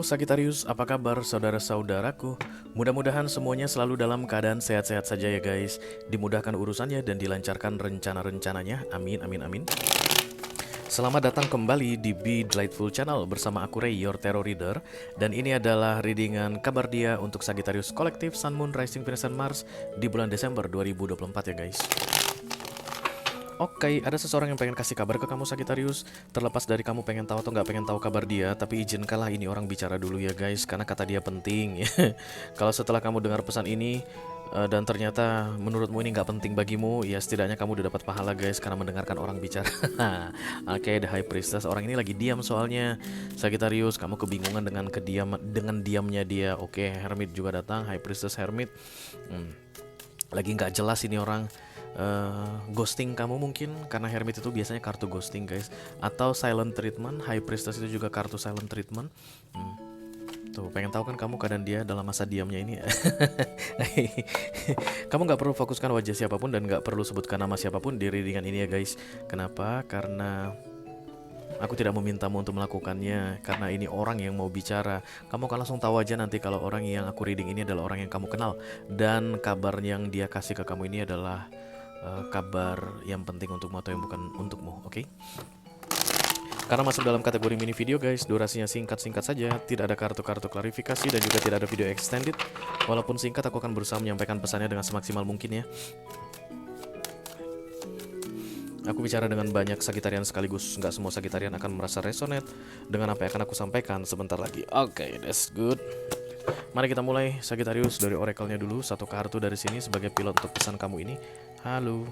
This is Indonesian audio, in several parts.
Halo Sagittarius, apa kabar saudara-saudaraku? Mudah-mudahan semuanya selalu dalam keadaan sehat-sehat saja ya guys. Dimudahkan urusannya dan dilancarkan rencana-rencananya. Amin, amin, amin. Selamat datang kembali di Be Delightful Channel bersama aku Ray, your tarot reader. Dan ini adalah readingan kabar dia untuk Sagittarius Kolektif Sun, Moon, Rising, Venus, dan Mars di bulan Desember 2024 ya guys. Oke, ada seseorang yang pengen kasih kabar ke kamu Sagittarius. Terlepas dari kamu pengen tahu atau nggak pengen tahu kabar dia, tapi izinkanlah ini orang bicara dulu ya guys, karena kata dia penting. Kalau setelah kamu dengar pesan ini dan ternyata menurutmu ini nggak penting bagimu, ya setidaknya kamu udah dapat pahala guys karena mendengarkan orang bicara. Oke, The High Priestess, orang ini lagi diam soalnya. Sagittarius, kamu kebingungan dengan diamnya dia. Oke, Hermit juga datang, High Priestess Hermit. Lagi nggak jelas ini orang. Ghosting kamu mungkin karena Hermit itu biasanya kartu ghosting guys, atau silent treatment. High Priestess itu juga kartu silent treatment. Tuh, pengen tahu kan kamu keadaan dia dalam masa diamnya ini. Kamu nggak perlu fokuskan wajah siapapun dan nggak perlu sebutkan nama siapapun di readingan ini ya guys. Kenapa? Karena aku tidak memintamu untuk melakukannya, karena ini orang yang mau bicara. Kamu akan langsung tahu aja nanti kalau orang yang aku reading ini adalah orang yang kamu kenal. Dan kabar yang dia kasih ke kamu ini adalah kabar yang penting untukmu atau yang bukan untukmu, oke? Karena masuk dalam kategori mini video guys, durasinya singkat-singkat saja, tidak ada kartu-kartu klarifikasi dan juga tidak ada video extended. Walaupun singkat, aku akan berusaha menyampaikan pesannya dengan semaksimal mungkin ya. Aku bicara dengan banyak Sagitarian sekaligus, nggak semua Sagitarian akan merasa resonate dengan apa yang akan aku sampaikan sebentar lagi. Oke, that's good. Mari kita mulai Sagittarius dari oracle-nya dulu, satu kartu dari sini sebagai pilot untuk pesan kamu ini. Halo.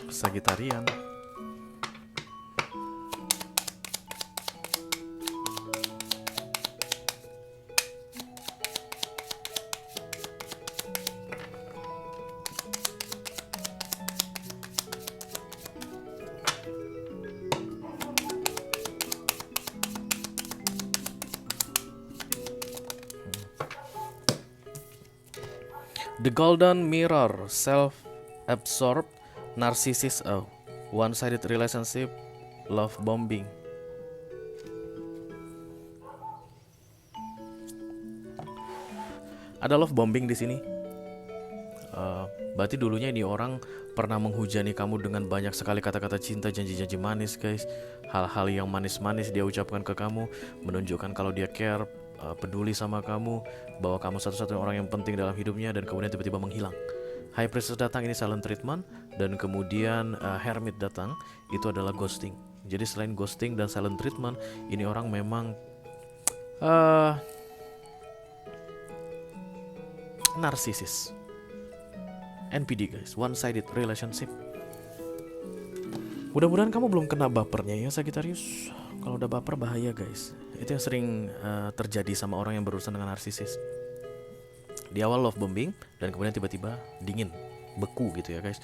Sagitarian. The Golden Mirror, self-absorbed, narcissist, one-sided relationship, love bombing. Ada love bombing di sini. Berarti dulunya ini orang pernah menghujani kamu dengan banyak sekali kata-kata cinta, janji-janji manis guys. Hal-hal yang manis-manis dia ucapkan ke kamu, menunjukkan kalau dia care, peduli sama kamu, bahwa kamu satu-satunya orang yang penting dalam hidupnya, dan kemudian tiba-tiba menghilang. High Priestess datang, ini silent treatment, dan kemudian Hermit datang, itu adalah ghosting. Jadi selain ghosting dan silent treatment, ini orang memang narsisis. NPD guys, one-sided relationship. Mudah-mudahan kamu belum kena bapernya ya Sagittarius. Kalau udah baper bahaya guys. Itu yang sering terjadi sama orang yang berurusan dengan narsisis. Di awal love bombing dan kemudian tiba-tiba dingin, beku gitu ya guys.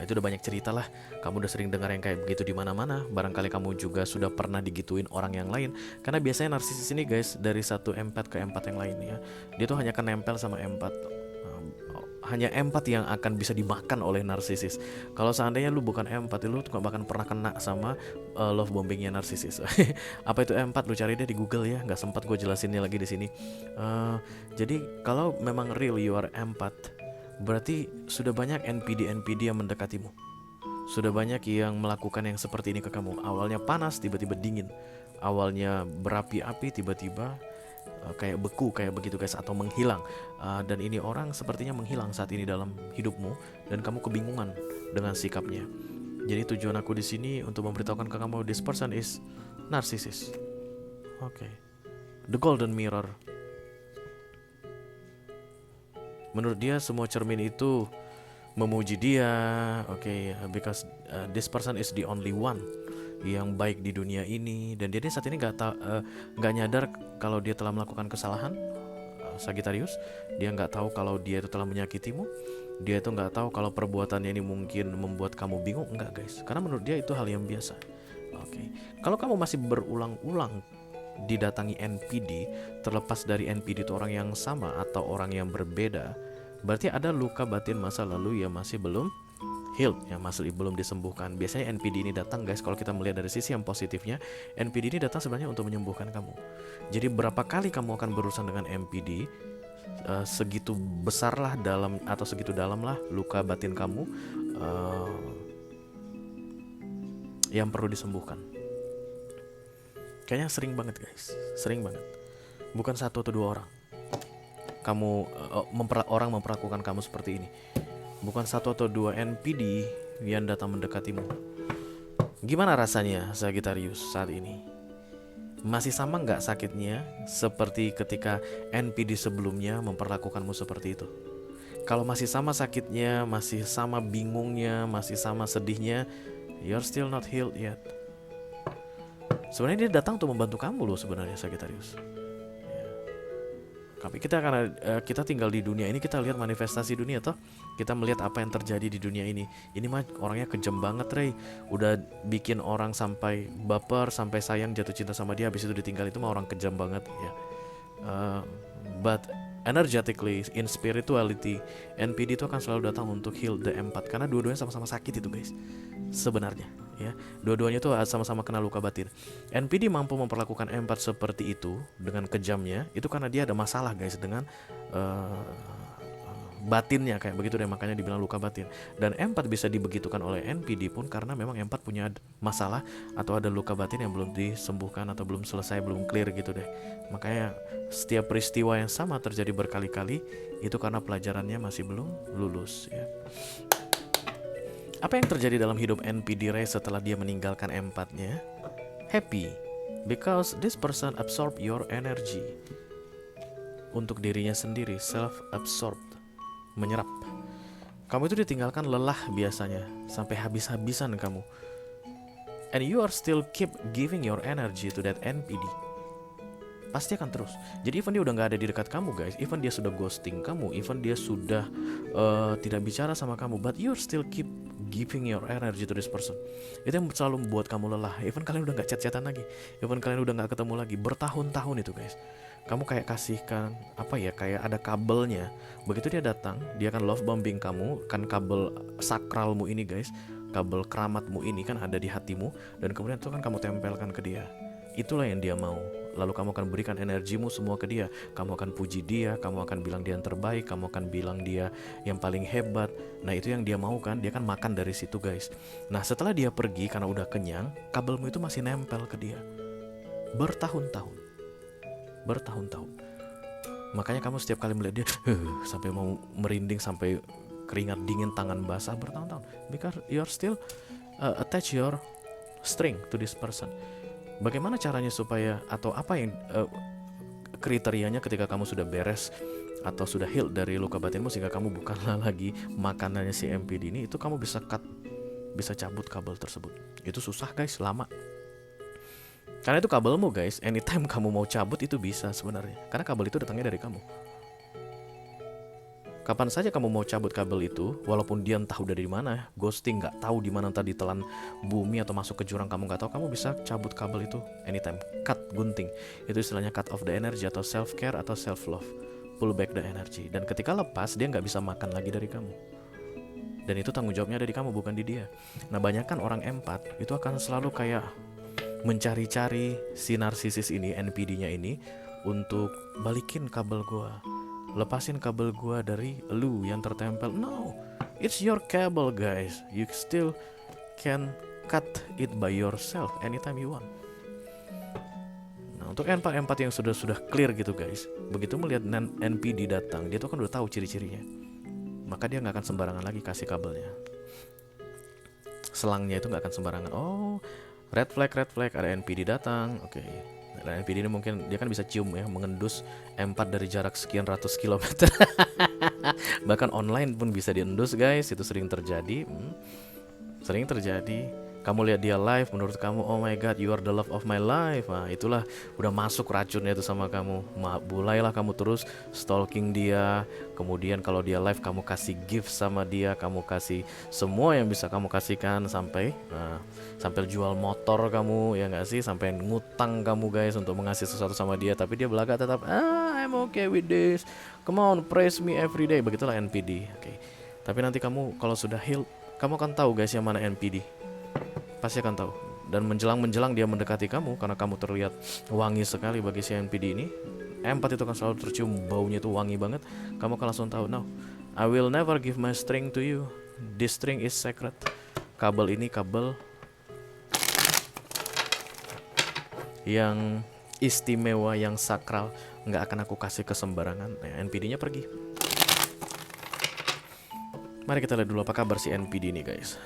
Itu udah banyak cerita lah. Kamu udah sering dengar yang kayak begitu di mana-mana. Barangkali kamu juga sudah pernah digituin orang yang lain. Karena biasanya narsisis ini guys, dari satu empat ke empat yang lain ya, dia tuh hanya akan nempel sama empat. Hanya empat yang akan bisa dimakan oleh narsisis. Kalau seandainya lu bukan empat, lu tuh gak bahkan pernah kena sama love bombingnya narsisis. Apa itu empat? Lu cari deh di Google ya. Gak sempat gue jelasinnya lagi di sini. Jadi kalau memang real you are empat, berarti sudah banyak NPD yang mendekatimu. Sudah banyak yang melakukan yang seperti ini ke kamu. Awalnya panas, tiba-tiba dingin. Awalnya berapi-api, tiba-tiba kayak beku, kayak begitu guys, atau menghilang. Dan ini orang sepertinya menghilang saat ini dalam hidupmu, dan kamu kebingungan dengan sikapnya. Jadi tujuan aku di sini untuk memberitahukan ke kamu, this person is narcissist. Oke. The Golden Mirror. Menurut dia semua cermin itu memuji dia, because this person is the only one yang baik di dunia ini, dan dia saat ini nggak nyadar kalau dia telah melakukan kesalahan. Sagittarius. Dia nggak tahu kalau dia itu telah menyakitimu. Dia itu nggak tahu kalau perbuatannya ini mungkin membuat kamu bingung. Enggak guys, karena menurut dia itu hal yang biasa. Oke. Kalau kamu masih berulang-ulang didatangi NPD, terlepas dari NPD itu orang yang sama atau orang yang berbeda, berarti ada luka batin masa lalu yang masih belum healed, yang masih belum disembuhkan. Biasanya NPD ini datang guys, kalau kita melihat dari sisi yang positifnya, NPD ini datang sebenarnya untuk menyembuhkan kamu. Jadi berapa kali kamu akan berurusan dengan NPD, segitu besarlah dalam atau segitu dalamlah luka batin kamu yang perlu disembuhkan. Kayaknya sering banget guys, sering banget. Bukan satu atau dua orang. Kamu orang memperlakukan kamu seperti ini. Bukan satu atau dua NPD yang datang mendekatimu. Gimana rasanya Sagittarius saat ini? Masih sama nggak sakitnya seperti ketika NPD sebelumnya memperlakukanmu seperti itu? Kalau masih sama sakitnya, masih sama bingungnya, masih sama sedihnya, you're still not healed yet. Sebenarnya dia datang untuk membantu kamu loh sebenarnya Sagittarius. Tapi karena kita tinggal di dunia ini, kita lihat manifestasi dunia toh. Kita melihat apa yang terjadi di dunia ini. Ini mah orangnya kejam banget, Rey. Udah bikin orang sampai baper, sampai sayang, jatuh cinta sama dia, habis itu ditinggal. Itu mah orang kejam banget ya. But energetically, in spirituality, NPD itu akan selalu datang untuk heal the empath, karena dua-duanya sama-sama sakit itu guys. Sebenarnya ya, dua-duanya tuh sama-sama kena luka batin. NPD mampu memperlakukan empath seperti itu dengan kejamnya, itu karena dia ada masalah guys dengan batinnya kayak begitu deh, makanya dibilang luka batin. Dan empath bisa dibegitukan oleh NPD pun karena memang empath punya masalah atau ada luka batin yang belum disembuhkan atau belum selesai, belum clear gitu deh. Makanya setiap peristiwa yang sama terjadi berkali-kali itu karena pelajarannya masih belum lulus ya. Apa yang terjadi dalam hidup NPD Ray setelah dia meninggalkan empathnya? Happy, because this person absorb your energy. Untuk dirinya sendiri, self-absorbed, menyerap. Kamu itu ditinggalkan lelah biasanya, sampai habis-habisan kamu. And you are still keep giving your energy to that NPD. Pasti akan terus. Jadi even dia udah gak ada di dekat kamu guys, even dia sudah ghosting kamu, even dia sudah tidak bicara sama kamu, but you still keep giving your energy to this person. Itu yang selalu membuat kamu lelah. Even kalian udah gak chat-chatan lagi, even kalian udah gak ketemu lagi, bertahun-tahun itu guys. Kamu kayak kasihkan kayak ada kabelnya. Begitu dia datang, dia akan love bombing kamu. Kan kabel sakralmu ini guys, kabel keramatmu ini kan ada di hatimu, dan kemudian itu kan kamu tempelkan ke dia. Itulah yang dia mau. Lalu kamu akan berikan energimu semua ke dia. Kamu akan puji dia, kamu akan bilang dia yang terbaik, kamu akan bilang dia yang paling hebat. Nah itu yang dia mau kan, dia kan makan dari situ guys. Nah setelah dia pergi karena udah kenyang, kabelmu itu masih nempel ke dia bertahun-tahun. Makanya kamu setiap kali melihat dia sampai mau merinding, sampai keringat dingin, tangan basah bertahun-tahun. Because you are still attach your string to this person. Bagaimana caranya supaya, atau apa yang kriterianya ketika kamu sudah beres atau sudah heal dari luka batinmu sehingga kamu bukanlah lagi makanannya si NPD ini, itu kamu bisa bisa cabut kabel tersebut. Itu susah guys, lama. Karena itu kabelmu guys, anytime kamu mau cabut itu bisa sebenarnya. Karena kabel itu datangnya dari kamu. Kapan saja kamu mau cabut kabel itu, walaupun dia entah udah dari mana, ghosting, nggak tahu di mana, entah ditelan bumi atau masuk ke jurang, kamu nggak tahu, kamu bisa cabut kabel itu anytime. Cut, gunting, itu istilahnya cut off the energy atau self care atau self love, pull back the energy. Dan ketika lepas, dia nggak bisa makan lagi dari kamu. Dan itu tanggung jawabnya ada di kamu, bukan di dia. Nah banyak kan orang empath itu akan selalu kayak mencari-cari si narsisis ini, NPD-nya ini, untuk balikin kabel gua, lepasin kabel gua dari lu yang tertempel. No, it's your cable guys. You still can cut it by yourself anytime you want. Nah untuk empath yang sudah clear gitu guys, begitu melihat NPD datang, dia tuh kan udah tahu ciri-cirinya, maka dia nggak akan sembarangan lagi kasih kabelnya. Selangnya itu nggak akan sembarangan. Oh, red flag, ada NPD datang. Oke. Nah, NPD ini mungkin dia kan bisa cium ya, mengendus empath dari jarak sekian ratus kilometer. Bahkan online pun bisa diendus guys, itu sering terjadi. Kamu lihat dia live, menurut kamu oh my god you are the love of my life. Nah itulah udah masuk racunnya itu sama kamu. Mulailah kamu terus stalking dia. Kemudian kalau dia live kamu kasih gift sama dia, kamu kasih semua yang bisa kamu kasihkan, sampai jual motor kamu ya nggak sih, sampai ngutang kamu guys untuk mengasih sesuatu sama dia. Tapi dia belaka tetap I'm okay with this, come on praise me every day. Begitulah NPD. Oke. Tapi nanti kamu kalau sudah heal, kamu akan tahu guys yang mana NPD. Pasti akan tahu. Dan menjelang dia mendekati kamu karena kamu terlihat wangi sekali bagi si NPD ini. Empat itu kan selalu tercium baunya itu wangi banget. Kamu akan langsung tahu, no, I will never give my string to you. This string is sacred. Kabel ini kabel yang istimewa, yang sakral, nggak akan aku kasih ke sembarangan. Nah, NPD-nya pergi. Mari kita lihat dulu apa kabar si NPD ini guys.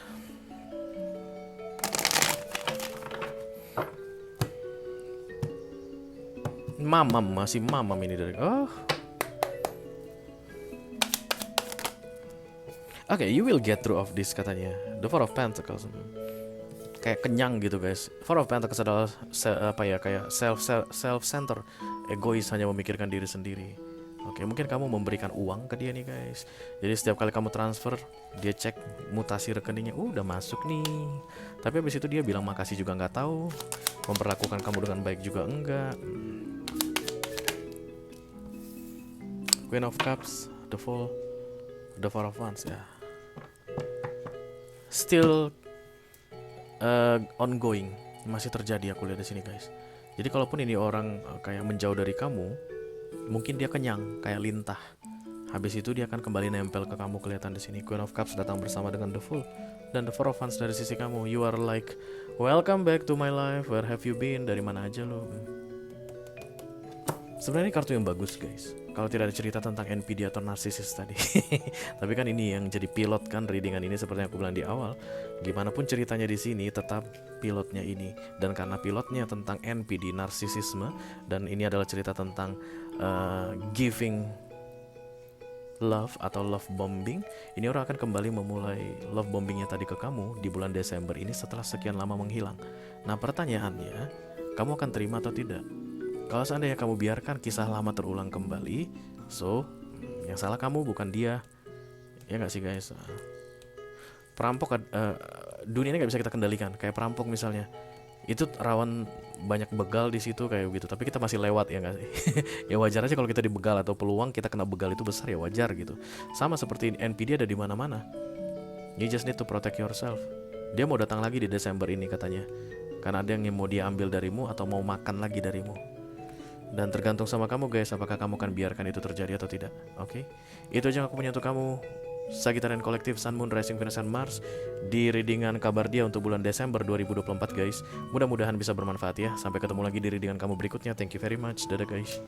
Masih mamam ini dari Oke, you will get through of this katanya. The Four of Pentacles. Kayak kenyang gitu guys. Four of Pentacles adalah kayak self-center, egois, hanya memikirkan diri sendiri. Oke, mungkin kamu memberikan uang ke dia nih guys. Jadi setiap kali kamu transfer, dia cek mutasi rekeningnya, udah masuk nih. Tapi habis itu dia bilang makasih juga nggak tahu, memperlakukan kamu dengan baik juga enggak. Queen of Cups, the Four of Wands ya. Still ongoing, masih terjadi aku lihat di sini guys. Jadi kalaupun ini orang kayak menjauh dari kamu, mungkin dia kenyang kayak lintah. Habis itu dia akan kembali nempel ke kamu, kelihatan di sini. Queen of Cups datang bersama dengan the Fool dan the Four of Wands dari sisi kamu. You are like, welcome back to my life. Where have you been? Dari mana aja lo? Sebenarnya kartu yang bagus guys. Kalau tidak ada cerita tentang NPD atau narsisis tadi. Tapi kan ini yang jadi pilot kan readingan ini, seperti yang aku bilang di awal. Gimana pun ceritanya di sini tetap pilotnya ini. Dan karena pilotnya tentang NPD, narsisisme, dan ini adalah cerita tentang giving love atau love bombing, ini orang akan kembali memulai love bombingnya tadi ke kamu di bulan Desember ini setelah sekian lama menghilang. Nah pertanyaannya, kamu akan terima atau tidak? Kalau seandainya kamu biarkan kisah lama terulang kembali, so yang salah kamu bukan dia, ya nggak sih guys? Perampok, dunia ini nggak bisa kita kendalikan. Kayak perampok misalnya, itu rawan banyak begal di situ kayak gitu. Tapi kita masih lewat ya nggak sih? Ya wajar aja kalau kita dibegal atau peluang kita kena begal itu besar, ya wajar gitu. Sama seperti NPD ada di mana-mana. You just need to protect yourself. Dia mau datang lagi di Desember ini katanya, karena ada yang mau dia ambil darimu atau mau makan lagi darimu. Dan tergantung sama kamu guys, apakah kamu akan biarkan itu terjadi atau tidak. Oke? Itu aja yang aku punya untuk kamu, Sagittarian Collective, Sun, Moon, Rising, Venus, and Mars, di readingan kabar dia untuk bulan Desember 2024 guys. Mudah-mudahan bisa bermanfaat ya. Sampai ketemu lagi di readingan kamu berikutnya. Thank you very much. Dadah guys.